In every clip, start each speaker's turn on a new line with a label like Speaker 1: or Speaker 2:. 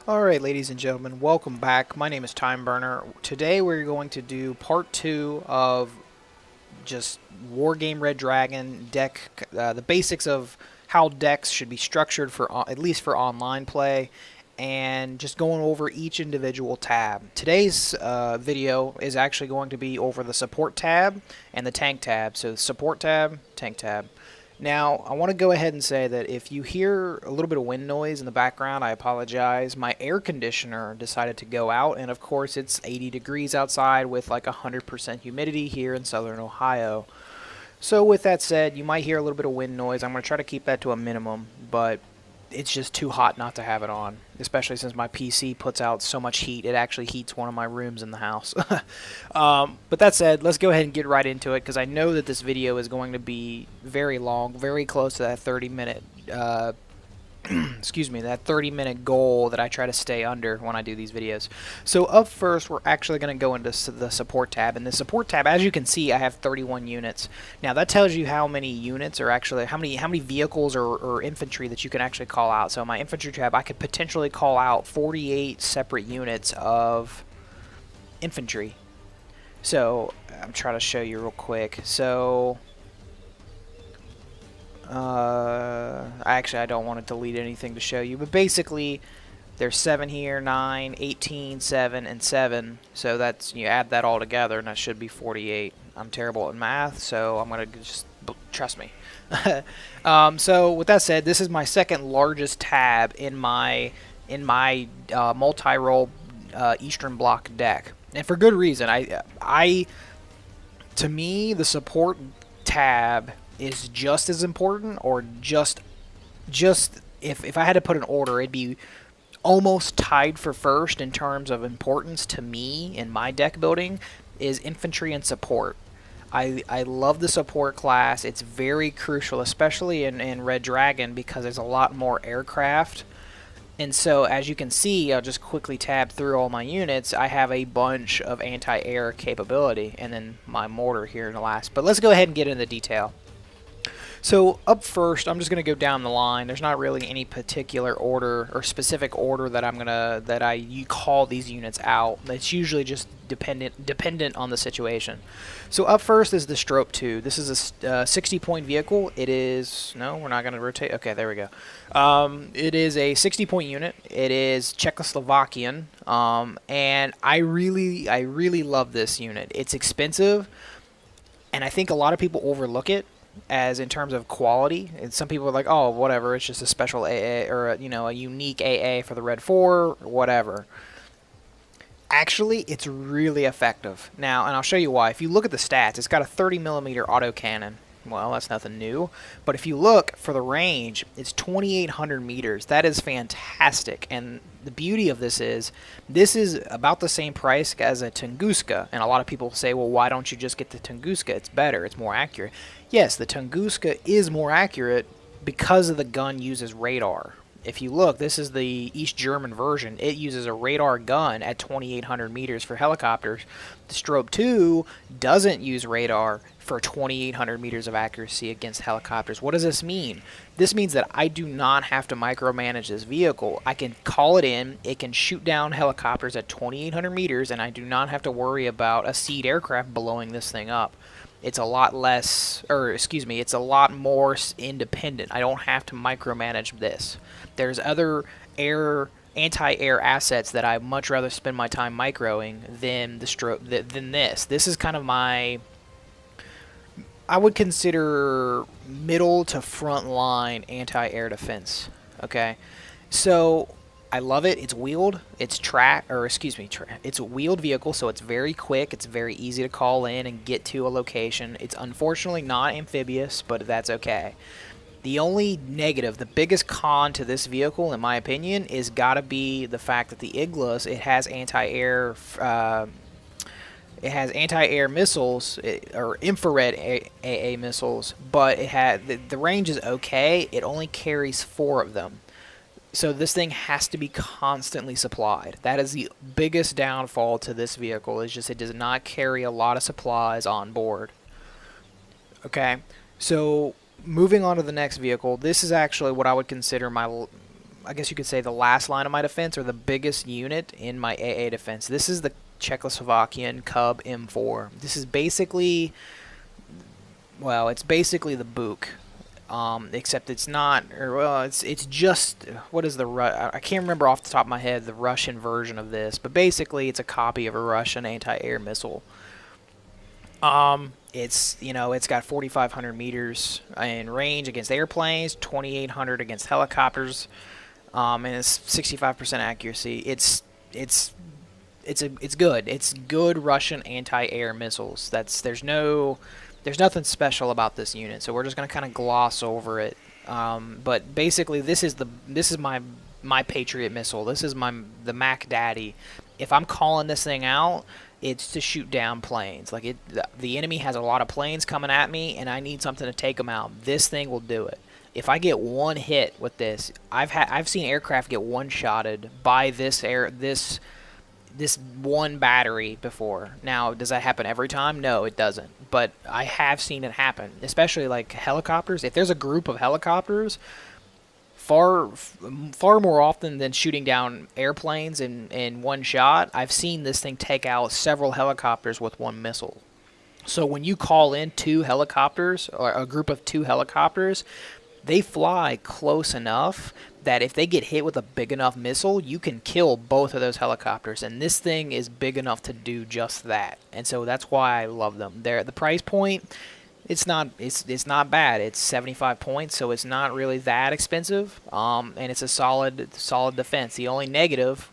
Speaker 1: Alright, ladies and gentlemen, welcome back. My name is Time Burner. Today we're going to do part 2 of just Wargame Red Dragon deck, the basics of how decks should be structured for at least for online play, and just going over each individual tab. Today's video is actually going to be over the support tab and the tank tab. So the support tab, tank tab. Now, I want to go ahead and say that if you hear a little bit of wind noise in the background, I apologize. My air conditioner decided to go out, and of course it's 80 degrees outside with like 100% humidity here in southern Ohio. So with that said, you might hear a little bit of wind noise. I'm going to try to keep that to a minimum, but it's just too hot not to have it on, especially since my PC puts out so much heat. It actually heats one of my rooms in the house. But that said, let's go ahead and get right into it, because I know that this video is going to be very long, very close to that 30-minute excuse me, that 30-minute goal that I try to stay under when I do these videos. So up first, we're actually going to go into the support tab. In the support tab, as you can see, I have 31 units. Now that tells you how many units are actually, how many vehicles or infantry that you can actually call out. So my infantry tab, I could potentially call out 48 separate units of infantry. So I'm trying to show you real quick. So I don't want to delete anything to show you, but basically there's 7 here, 9, 18, 7, and 7, so that's, you add that all together and that should be 48. I'm terrible at math, so I'm gonna just trust me. So with that said, this is my second largest tab in my multi-role Eastern Bloc deck, and for good reason. To me, the support tab is just as important, or just if I had to put an order, it'd be almost tied for first in terms of importance to me in my deck building, is infantry and support. I love the support class. It's very crucial, especially in Red Dragon, because there's a lot more aircraft. And so, as you can see, I'll just quickly tab through all my units. I have a bunch of anti-air capability, and then my mortar here in the last. But let's go ahead and get into the detail. So up first, I'm just going to go down the line. There's not really any particular order or specific order that I call these units out. It's usually just dependent on the situation. So up first is the Strope 2. This is a 60-point vehicle. It is, no, we're not going to rotate. Okay, there we go. It is a 60-point unit. It is Czechoslovakian, and I really love this unit. It's expensive, and I think a lot of people overlook it as in terms of quality. And some people are like, oh, whatever, it's just a special AA, or a unique AA for the Red 4, whatever. Actually, it's really effective. Now, and I'll show you why. If you look at the stats, it's got a 30mm autocannon. Well, that's nothing new. But if you look for the range, it's 2,800 meters. That is fantastic. And the beauty of this is about the same price as a Tunguska. And a lot of people say, well, why don't you just get the Tunguska? It's better. It's more accurate. Yes, the Tunguska is more accurate because of the gun uses radar. If you look, this is the East German version. It uses a radar gun at 2,800 meters for helicopters. The Strobe 2 doesn't use radar for 2,800 meters of accuracy against helicopters. What does this mean? This means that I do not have to micromanage this vehicle. I can call it in. It can shoot down helicopters at 2,800 meters, and I do not have to worry about a seed aircraft blowing this thing up. It's a lot less, or excuse me, it's a lot more independent. I don't have to micromanage this. There's other anti-air assets that I much rather spend my time microing than this. This is kind of my, I would consider middle to front line anti-air defense. Okay, so I love it. It's wheeled. It's it's a wheeled vehicle, so it's very quick. It's very easy to call in and get to a location. It's unfortunately not amphibious, but that's okay. The only negative, the biggest con to this vehicle, in my opinion, is gotta be the fact that the Iglas, it has anti-air missiles, or infrared AA missiles, but the range is okay. It only carries 4 of them. So this thing has to be constantly supplied. That is the biggest downfall to this vehicle, is just it does not carry a lot of supplies on board. Okay, so moving on to the next vehicle, this is actually what I would consider I guess you could say, the last line of my defense, or the biggest unit in my AA defense. This is the Czechoslovakian Cub M4. This is basically, well, it's basically the Buk, except it's not, or well, it's just, what is the I can't remember off the top of my head the Russian version of this, but basically it's a copy of a Russian anti-air missile. It's, you know, it's got 4,500 meters in range against airplanes, 2,800 against helicopters, and it's 65% accuracy. It's good. It's good Russian anti-air missiles. There's nothing special about this unit, so we're just gonna kind of gloss over it. But basically, this is my Patriot missile. This is the Mac Daddy. If I'm calling this thing out, it's to shoot down planes. Like the enemy has a lot of planes coming at me, and I need something to take them out. This thing will do it. If I get one hit with this, I've seen aircraft get one-shotted by this one battery before. Now, does that happen every time? No, it doesn't. But I have seen it happen, especially like helicopters. If there's a group of helicopters, far more often than shooting down airplanes in one shot, I've seen this thing take out several helicopters with one missile. So when you call in 2 helicopters, or a group of 2 helicopters, they fly close enough that if they get hit with a big enough missile, you can kill both of those helicopters. And this thing is big enough to do just that. And so that's why I love them. The price point, it's not bad. It's 75 points, so it's not really that expensive. And it's a solid defense. The only negative,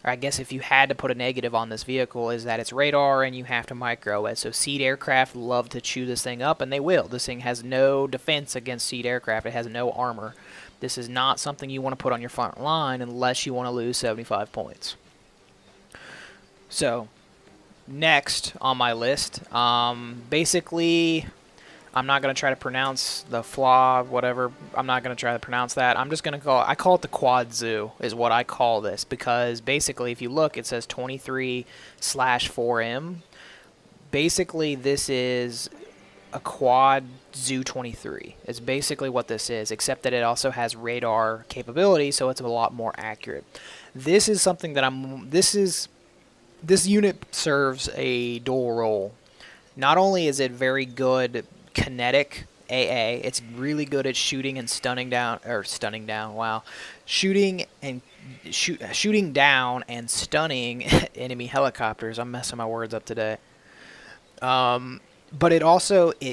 Speaker 1: or I guess if you had to put a negative on this vehicle, is that it's radar and you have to micro it. So seed aircraft love to chew this thing up, and they will. This thing has no defense against seed aircraft. It has no armor. This is not something you want to put on your front line unless you want to lose 75 points. So, next on my list, basically, I'm not going to try to pronounce the flaw, whatever. I'm not going to try to pronounce that. I'm just going to I call it the Quad Zoo, is what I call this, because basically, if you look, it says 23/4M. Basically, this is a Quad Zoo 23. It's basically what this is, except that it also has radar capability, so it's a lot more accurate. This is something that this unit serves a dual role. Not only is it very good kinetic AA, it's really good at shooting and shooting down and stunning enemy helicopters. I'm messing my words up today. But it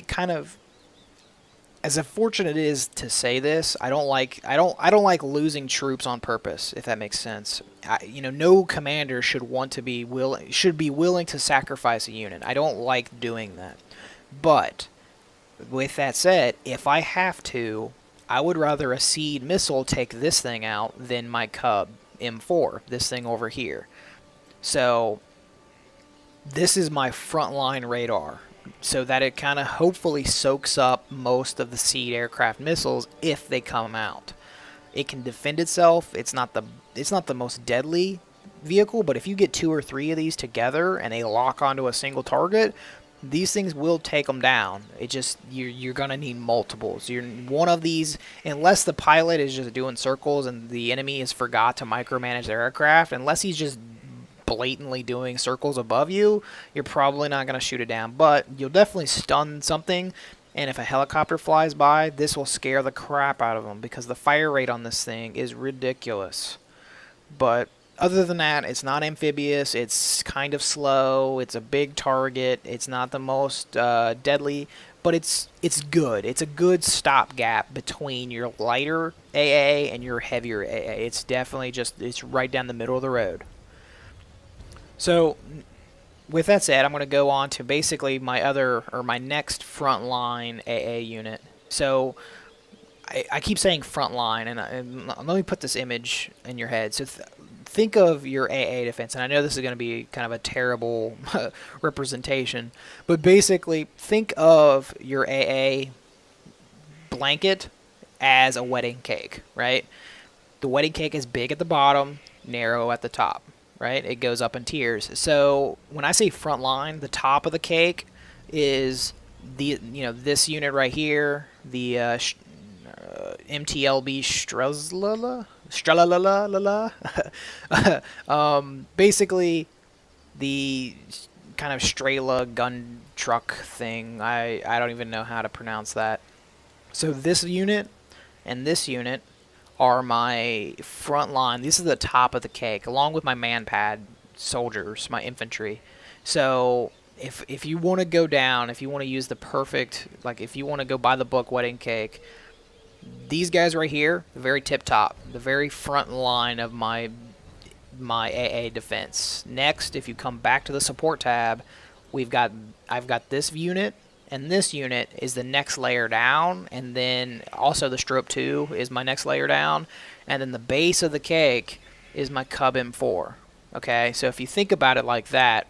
Speaker 1: kind of, as unfortunate it is to say this, I don't like losing troops on purpose, if that makes sense. No commander should be willing to sacrifice a unit. I don't like doing that. But with that said, if I have to, I would rather a seed missile take this thing out than my Cub M4, this thing over here. So this is my frontline radar, so that it kind of hopefully soaks up most of the seed aircraft missiles if they come out. It can defend itself. It's not the most deadly vehicle, but if you get 2 or 3 of these together and they lock onto a single target, these things will take them down. It just, you're gonna need multiples. One of these, unless the pilot is just doing circles and the enemy has forgot to micromanage their aircraft, unless he's just blatantly doing circles above you, you're probably not going to shoot it down. But you'll definitely stun something, and if a helicopter flies by, this will scare the crap out of them, because the fire rate on this thing is ridiculous. But other than that, it's not amphibious, it's kind of slow, it's a big target, it's not the most deadly, but it's good. It's a good stopgap between your lighter AA and your heavier AA. It's definitely it's right down the middle of the road. So, with that said, I'm going to go on to basically my next frontline AA unit. So, I keep saying frontline, and let me put this image in your head. So, think of your AA defense, and I know this is going to be kind of a terrible representation, but basically, think of your AA blanket as a wedding cake, right? The wedding cake is big at the bottom, narrow at the top. Right? It goes up in tiers. So when I say front line, the top of the cake is this unit right here, the MTLB Strelzla. Basically, the kind of Strela gun truck thing. I don't even know how to pronounce that. So this unit and this unit are my front line. This is the top of the cake, along with my man-pad soldiers, my infantry. So if you want to go down, if you want to use the perfect, like if you want to go by the book wedding cake, these guys right here, the very tip top, the very front line of my AA defense. Next, if you come back to the support tab, I've got this unit, and this unit is the next layer down, and then also the Strobe 2 is my next layer down, and then the base of the cake is my Cub M4. Okay, so if you think about it like that,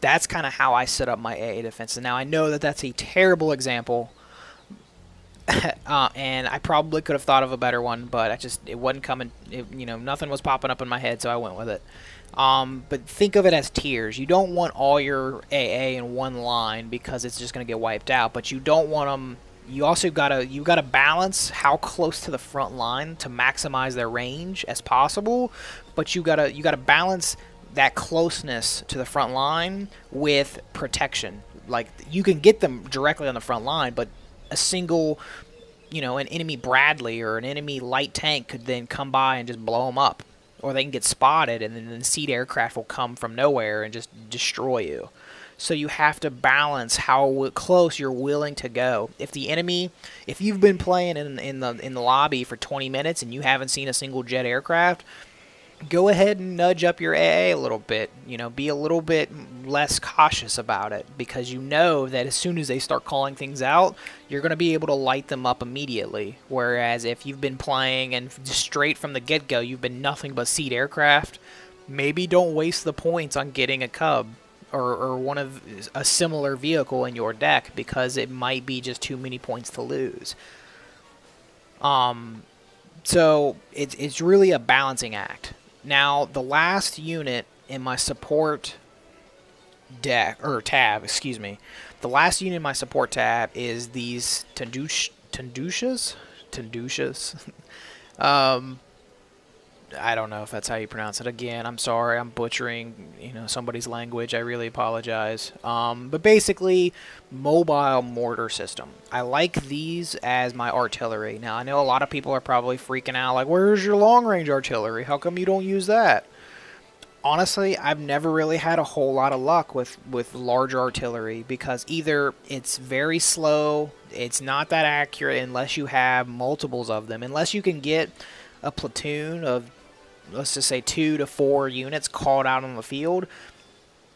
Speaker 1: that's kind of how I set up my AA defense. And now I know that that's a terrible example, and I probably could have thought of a better one, but it wasn't coming. Nothing was popping up in my head, so I went with it. But think of it as tiers. You don't want all your AA in one line because it's just going to get wiped out. But you don't want them. You also gotta balance how close to the front line to maximize their range as possible. But you gotta balance that closeness to the front line with protection. Like, you can get them directly on the front line, but a single, an enemy Bradley or an enemy light tank could then come by and just blow them up. Or they can get spotted, and then the seed aircraft will come from nowhere and just destroy you. So you have to balance how close you're willing to go. If you've been playing in the lobby for 20 minutes and you haven't seen a single jet aircraft, go ahead and nudge up your AA a little bit. Be a little bit less cautious about it, because you know that as soon as they start calling things out, you're going to be able to light them up immediately. Whereas if you've been playing and straight from the get-go you've been nothing but seed aircraft, maybe don't waste the points on getting a Cub or one of a similar vehicle in your deck, because it might be just too many points to lose. So it's really a balancing act. Now, the last unit in my support tab, the last unit in my support tab is these Tandushas? I don't know if that's how you pronounce it. Again, I'm sorry, I'm butchering, somebody's language. I really apologize. But basically, mobile mortar system. I like these as my artillery. Now, I know a lot of people are probably freaking out, like, where's your long-range artillery? How come you don't use that? Honestly, I've never really had a whole lot of luck with larger artillery, because either it's very slow, it's not that accurate unless you have multiples of them. Unless you can get a platoon of, let's just say, 2 to 4 units called out on the field,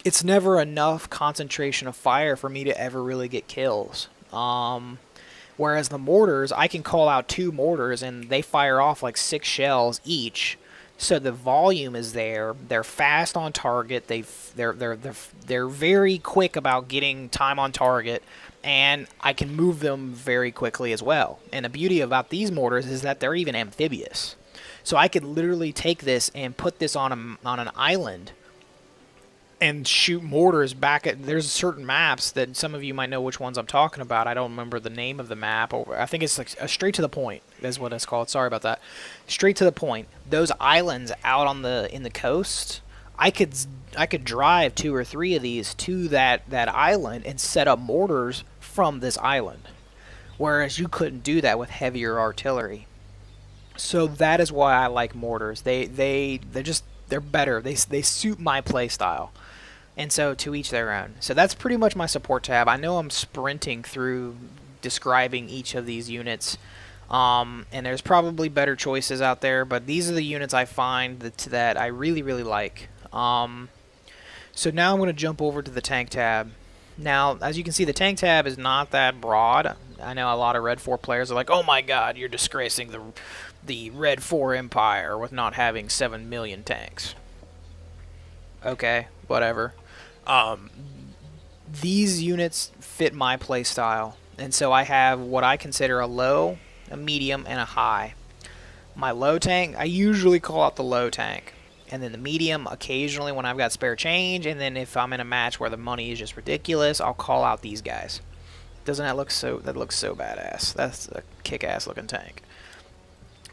Speaker 1: it's never enough concentration of fire for me to ever really get kills. Whereas the mortars, I can call out 2 mortars and they fire off like 6 shells each. So the volume is there. They're fast on target. They're very quick about getting time on target, and I can move them very quickly as well. And the beauty about these mortars is that they're even amphibious. So I could literally take this and put this on an island and shoot mortars back at... There's certain maps that some of you might know which ones I'm talking about. I don't remember the name of the map. I think it's like a straight to the point is what it's called. Sorry about that. Straight to the point. Those islands out in the coast, I could drive 2 or 3 of these to that island and set up mortars from this island. Whereas you couldn't do that with heavier artillery. So that is why I like mortars. They're better. They suit my play style. And so, to each their own. So that's pretty much my support tab. I know I'm sprinting through describing each of these units, and there's probably better choices out there, but these are the units I find that I really, really like. So now I'm going to jump over to the tank tab. Now, as you can see, the tank tab is not that broad. I know a lot of Red 4 players are like, oh my god, you're disgracing the Red 4 Empire with not having 7 million tanks. Okay, whatever. These units fit my play style, and so I have what I consider a low, a medium, and a high. My low tank, I usually call out the low tank, and then the medium occasionally when I've got spare change, and then if I'm in a match where the money is just ridiculous, I'll call out these guys. Doesn't that look that looks so badass? That's a kick-ass looking tank.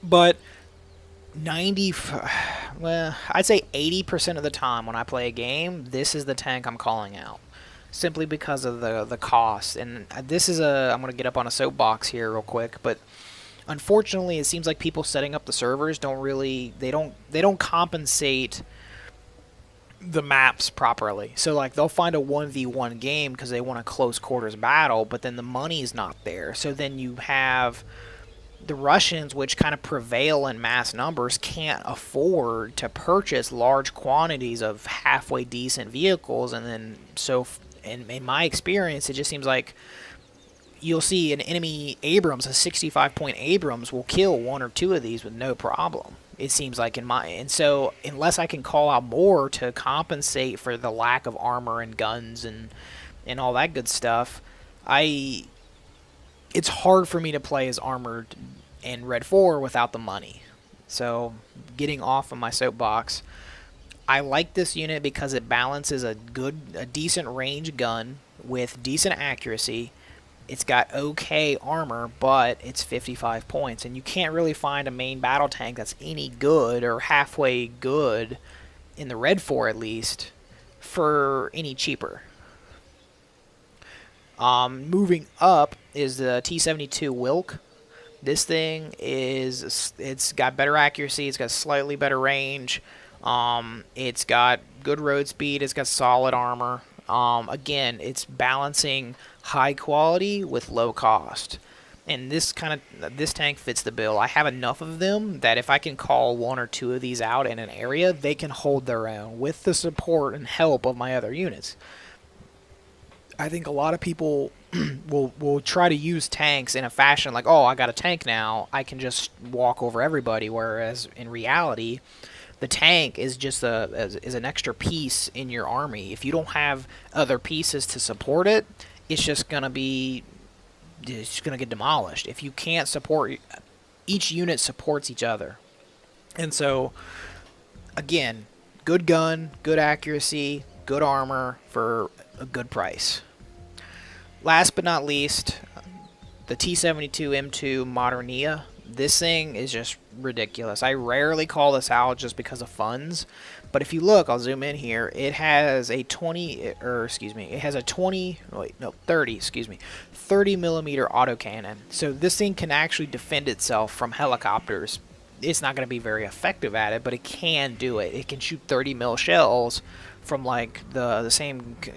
Speaker 1: But 90, well, I'd say 80% of the time when I play a game, this is the tank I'm calling out. Simply because of the cost. And this is I'm going to get up on a soapbox here real quick, but unfortunately, it seems like people setting up the servers they don't compensate the maps properly. So like they'll find a 1v1 game because they want a close quarters battle, but then the money's not there. So then you have the Russians, which kind of prevail in mass numbers, can't afford to purchase large quantities of halfway decent vehicles. And then so in my experience, it just seems like you'll see an enemy Abrams, a 65-point Abrams, will kill one or two of these with no problem. It seems like and so unless I can call out more to compensate for the lack of armor and guns and all that good stuff, it's hard for me to play as armored in Red 4 without the money. So getting off of my soapbox, I like this unit because it balances a decent range gun with decent accuracy. It's got okay armor, but it's 55 points, and you can't really find a main battle tank that's any good or halfway good in the Red 4 at least for any cheaper. Moving up is the T-72 Wilk. This thing it's got better accuracy, it's got slightly better range, it's got good road speed, it's got solid armor. Again, it's balancing high quality with low cost, and this tank fits the bill. I have enough of them that if I can call one or two of these out in an area, they can hold their own with the support and help of my other units. I think a lot of people will try to use tanks in a fashion like, oh, I got a tank now, I can just walk over everybody, whereas in reality, the tank is just is an extra piece in your army. If you don't have other pieces to support it, it's just gonna get demolished. If you can't support, each unit supports each other. And so, again, good gun, good accuracy, good armor for a good price. Last but not least, the T-72 M2 Modernia. This thing is just ridiculous. I rarely call this out just because of funds, but if you look, I'll zoom in here. It has a 30 millimeter autocannon. So this thing can actually defend itself from helicopters. It's not going to be very effective at it, but it can do it. It can shoot 30 mil shells from like the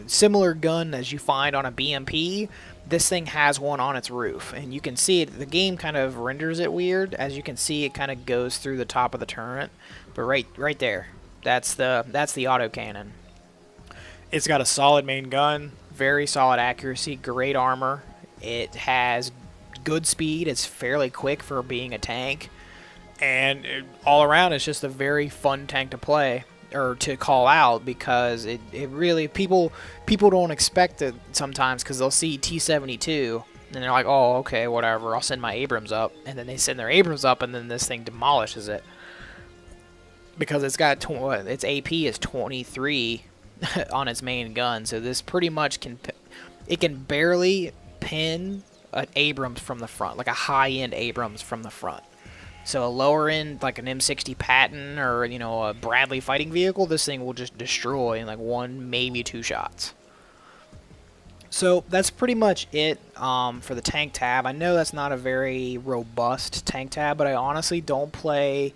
Speaker 1: similar gun as you find on a BMP. This thing has one on its roof, and you can see it. The game kind of renders it weird. As you can see, it kind of goes through the top of the turret, but right there, that's the autocannon. It's got a solid main gun, very solid accuracy, great armor. It has good speed. It's fairly quick for being a tank, and all around, it's just a very fun tank to play or to call out, because it really people don't expect it sometimes, because they'll see T-72 and they're like, oh, okay, whatever, I'll send my Abrams up, and then they send their Abrams up, and then this thing demolishes it because it's got its AP is 23 on its main gun. So this pretty much can barely pin an Abrams from the front, like a high-end Abrams from the front. So a lower end, like an M60 Patton or, a Bradley fighting vehicle, this thing will just destroy in like one, maybe two shots. So that's pretty much it for the tank tab. I know that's not a very robust tank tab, but I honestly don't play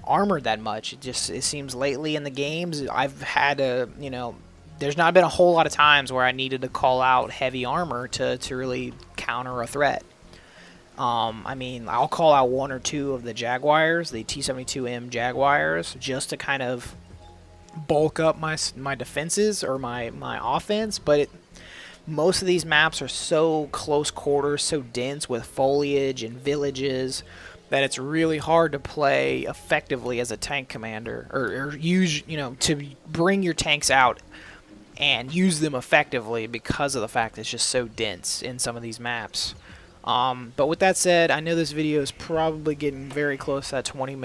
Speaker 1: armored that much. It seems lately in the games I've had there's not been a whole lot of times where I needed to call out heavy armor to really counter a threat. I'll call out one or two of the Jaguars, the T-72M Jaguars, just to kind of bulk up my defenses or my offense, but most of these maps are so close quarters, so dense with foliage and villages, that it's really hard to play effectively as a tank commander, or use, to bring your tanks out and use them effectively, because of the fact that it's just so dense in some of these maps. But with that said, I know this video is probably getting very close to that 25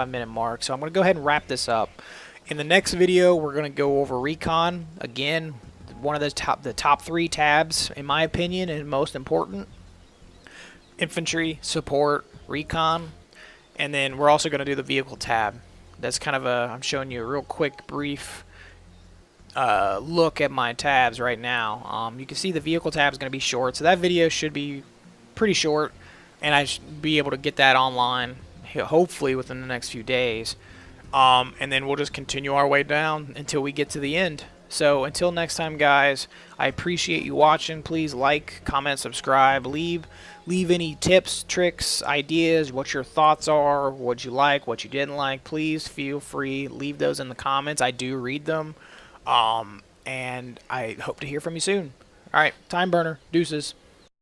Speaker 1: minute mark, so I'm going to go ahead and wrap this up. In the next video, we're going to go over recon. Again, one of the top 3 tabs, in my opinion, and most important. Infantry, support, recon. And then we're also going to do the vehicle tab. That's kind of I'm showing you a real quick, brief look at my tabs right now. You can see the vehicle tab is going to be short, so that video should be pretty short, and I should be able to get that online hopefully within the next few days. And then we'll just continue our way down until we get to the end. So until next time, guys, I appreciate you watching. Please like, comment, subscribe, leave any tips, tricks, ideas, what your thoughts are, what you like, what you didn't like. Please feel free, leave those in the comments. I do read them. And I hope to hear from you soon. All right, time burner, deuces.